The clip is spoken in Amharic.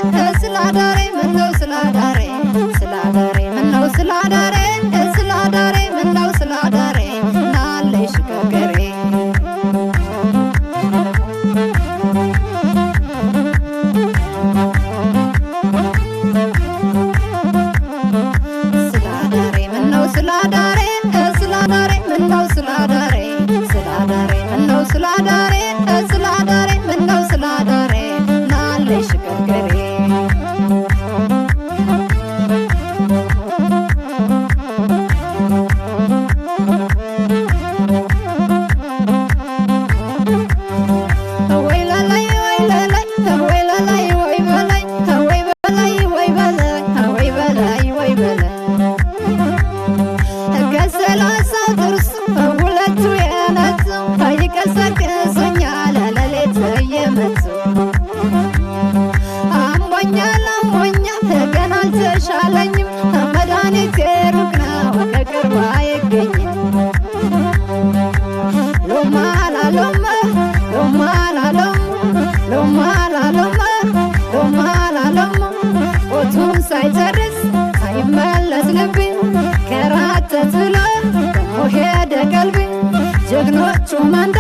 ስላዳሬ ምነው ስላዳሬ ስላዳሬ ምነው ስላዳሬ ስላዳሬ ምነው ስላዳሬ ናለሽ ከገሬ ስላዳሬ ምነው ስላዳሬ ስላዳሬ ምነው ስላዳሬ ስላዳሬ ምነው ስላዳሬ ስላዳሬ ምነው ስላዳሬ ናለሽ ከገሬ ሻለኝም መድኃኒቴ ሩቅ ነው ከቅርብ አይገኝም ሎማላ ሎማ ሎማላ ሎማላ ሎማ ሎማላ ሎማ ኦቱን ሳይጨርስ ሳይመለስ ልቤ ከራተት ብሎ ደሞ ሄደ ቀልቤ ጀግኖቹ መንደ